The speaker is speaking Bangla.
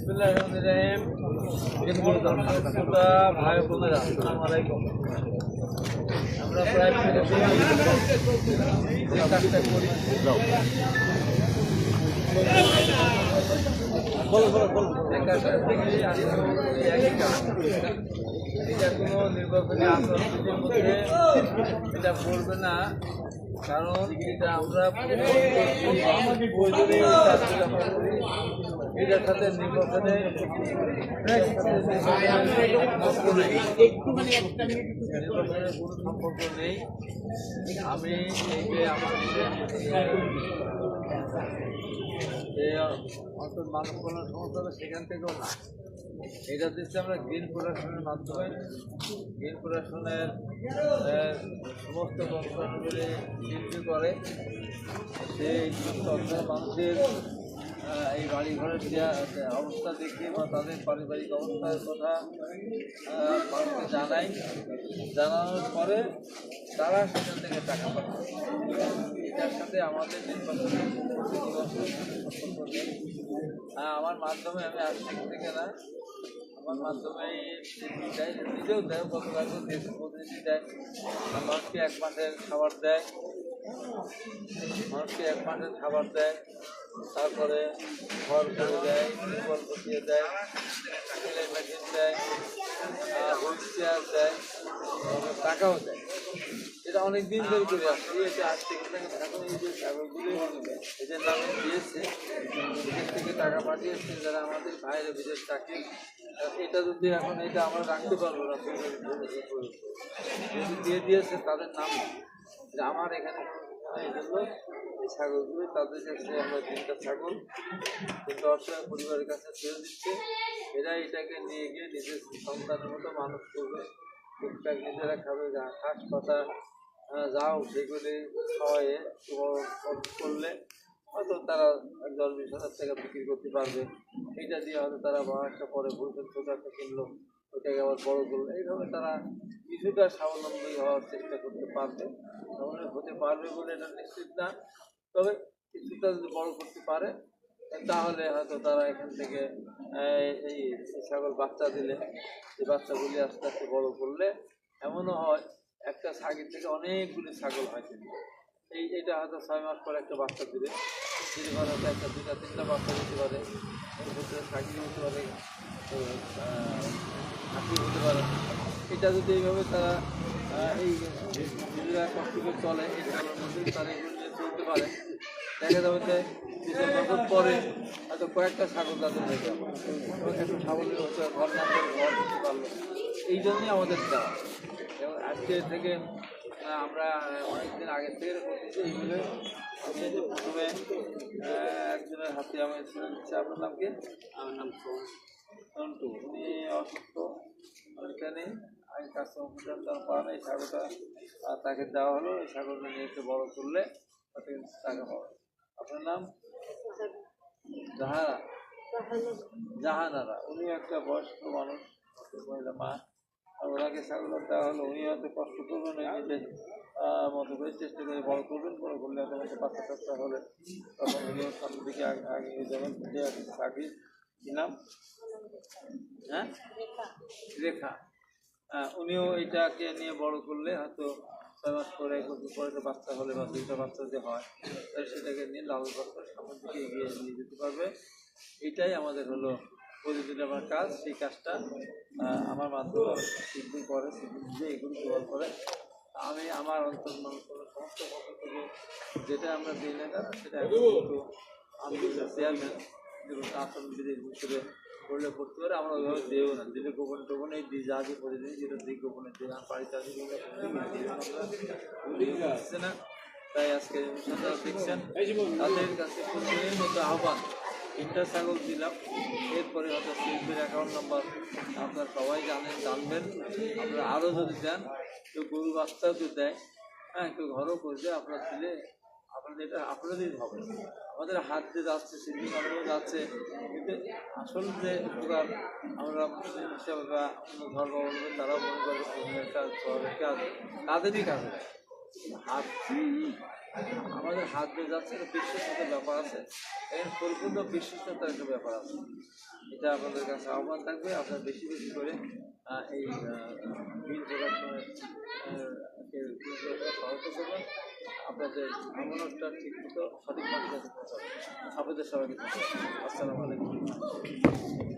বিসমিল্লাহিররহমানিররহিম। ভাই বোনেরা, আসসালামু আলাইকুম। আমরা প্রায় যে কাজটা করি, যে কাজটা থেকে একই কাজ, এটা কোনো নির্বাচনী আচরণবিধির মধ্যে এটা পড়বে না। কারণ এটা আমরা এটার সাথে নির্বাচনে কোনো সম্পর্ক নেই। আমি এই যে আমাদের অন্তত মানব কল্যাণ সংস্থা হবে সেখান থেকেও না, এটা দিচ্ছে আমরা গ্রিন প্রোডাকশনের মাধ্যমে। গ্রিন প্রোডাকশনের সমস্ত কর্মকাণ্ডগুলি বৃদ্ধি করে। সেই মানুষের এই বাড়ি ঘরের অবস্থা দেখে বা তাদের পারিবারিক অবস্থার কথা মানুষকে জানানোর পরে তারা সেখান থেকে টাকা পায়। এটার সাথে আমাদের নির্বাচনের আমার মাধ্যমে আমি আর্থিক থেকে না, আমার মাধ্যমে দেয়, নিজেও দেয়, গতকাল দেশের প্রতিনিধি দেয়। মানুষকে 1 মাসের খাবার দেয়, তারপরে ঘর করে দেয়, টিউবওয়েল বসিয়ে দেয়, সেলাই মেশিন দেয়, হুইল চেয়ার দেয়, টাকাও দেয়। এটা অনেক দিন ধরে করে আসছে। এটা আজ থেকে এখন এই যে কাগজগুলি এদের নামে দিয়েছে, বিদেশ থেকে টাকা পাঠিয়েছে যারা আমাদের বাইরে বিদেশ থাকে। এটা যদি এখন এটা আমরা রাখতে পারবো না, যদি দিয়ে দিয়েছে তাদের নাম, আমার এখানে এই জন্য এই ছাগলগুলি তাদের কাছে আমরা 3টা ছাগল 3 পরিবারের কাছে ছেড়ে দিচ্ছে। এরা এটাকে নিয়ে গিয়ে নিজের সন্তানের মতো মানুষ করবে, টুকটাক নিজেরা খাবে, ঘাস পাতা যাও সেগুলি খাওয়াইয়ে করলে হয়তো তারা 10-20 হাজার টাকা বিক্রি করতে পারবে। এইটা দিয়ে হয়তো তারা একটা পরে ভুলতে ছোটো একটা কিনলো, ওইটাকে আবার বড় করলো। এইভাবে তারা কিছুটা স্বাবলম্বী হওয়ার চেষ্টা করতে পারবে। হতে পারবে বলে এটা নিশ্চিত না, তবে কিছুটা যদি বড় করতে পারে তাহলে হয়তো তারা এখান থেকে এই ছাগল বাচ্চা দিলে, এই বাচ্চাগুলি আস্তে আস্তে বড় করলে এমনও হয় একটা ছাগল থেকে অনেকগুলি ছাগল হয়। এইটা হয়তো 6 মাস পরে একটা বাচ্চা দিলে, যদি হয়তো 1টা 2টা 3টা বাচ্চা দিতে পারে, এর ভিতরে ছাগল হতে পারে, হাতি হতে পারে। এটা যদি এইভাবে তারা এই নিজেরা কষ্ট করে চলে, এই ছাগলের মধ্যে তারা এগুলো নিয়ে চলতে পারে, দেখা যাবে যে 2 বছর পরে হয়তো কয়েকটা ছাগল তাদের হয়ে যাবে, একটু স্বাবলম্বী হতে ঘর না করে ঘর দিতে পারলো। এই জন্যই আমাদের দেওয়া। এবং আজকে থেকে আমরা অনেকদিন আগের থেকে করতেছি এইগুলো। হচ্ছে যে প্রথমে একজনের হাতে আমি ছেড়ে দিচ্ছি। আপনার নাম কি? আমার নাম সন্টু। উনি অসুস্থ, ওইখানে আমি কাছে অফিসার পান, এই ছাগলটা তাকে দেওয়া হলো। এই ছাগলটা নিয়ে একটু বড় করলে তাতে টাকা পাবে। আপনার নাম? জাহানারা। উনি একটা বয়স্ক মানুষ, মহিলা মা, আর ওনাকে ছাগল দেওয়া হলো। উনি হয়তো কষ্ট করবেন, নিজের মতো করে চেষ্টা করে বড় করবেন। বড় করলে হয়তো একটা বাচ্চা টাচ্চা হলে তখন উনিও সামনের দিকে আগে যাবেন। চাকরি কি নাম? হ্যাঁ, রেখা। উনিও এইটাকে নিয়ে বড় করলে হয়তো 6 মাস পরে পরে বাচ্চা হলে বা 2টা বাচ্চা যে হয়, তাহলে সেটাকে নিয়ে লালন পালন করে সামনের দিকে এগিয়ে নিয়ে যেতে পারবে। এটাই আমাদের হলো প্রতিদিন আমার কাজ। সেই কাজটা আমার মাধ্যমে সিদ্ধি করে, সিদ্ধি নিজে এগুলো জোগাড় করে। আমি আমার অন্তর মানুষের সমস্ত পক্ষ থেকে যেটা আমরা দিই না কেন, সেটা এখন কিন্তু আমি চেয়ারম্যান যেগুলো আচরণবিধির ভিতরে করলে করতে পারে। আমরা ওইভাবে দেও না, দিলে গোপনে টোপনে দিই, যা দিয়ে প্রতিদিন যেটা দিই গোপনে দিই। আমার বাড়িতে আসি দিচ্ছে না। তাই আজকে অনুষ্ঠান যারা দেখছেন তাদের কাছে প্রতিদিনের মতো আহ্বান, 3টা ছাগল দিলাম। এরপরে হয়তো শিল্পের অ্যাকাউন্ট নাম্বার আপনারা সবাই জানবেন। আপনারা আরও যদি দেন, কেউ গরু বাচ্চাও যদি দেয়, হ্যাঁ, কেউ ঘরও করে দেয়, আপনারা দিলে আপনাদের এটা আপনাদেরই হবে। আমাদের হাত দিয়ে যাচ্ছে, শিল্পী কামড়েও যাচ্ছে, কিন্তু আসল যে উপকার আমরা মুসলিম হিসাবে বা অন্য ধর্মাবলম্বী তারাও মনে করে ধর্মের কাজ, ধর্মের কাজ তাদেরই কাজে হাত আমাদের হাত দিয়ে যাচ্ছে, একটা বিশ্বস্ততার ব্যাপার আছে, এখানে পরিপূর্ণ বিশ্বস্ততার একটা ব্যাপার আছে। এটা আপনাদের কাছে আহ্বান থাকবে, আপনারা বেশি বেশি করে এই বিল প্রোডাকশনের সহায়তা করবেন। আপনাদের আমানতটা ঠিক মতো সঠিক মানুষের কাছে পৌঁছাবে। আপনাদের সবাইকে ধন্যবাদ। আসসালামু আলাইকুম।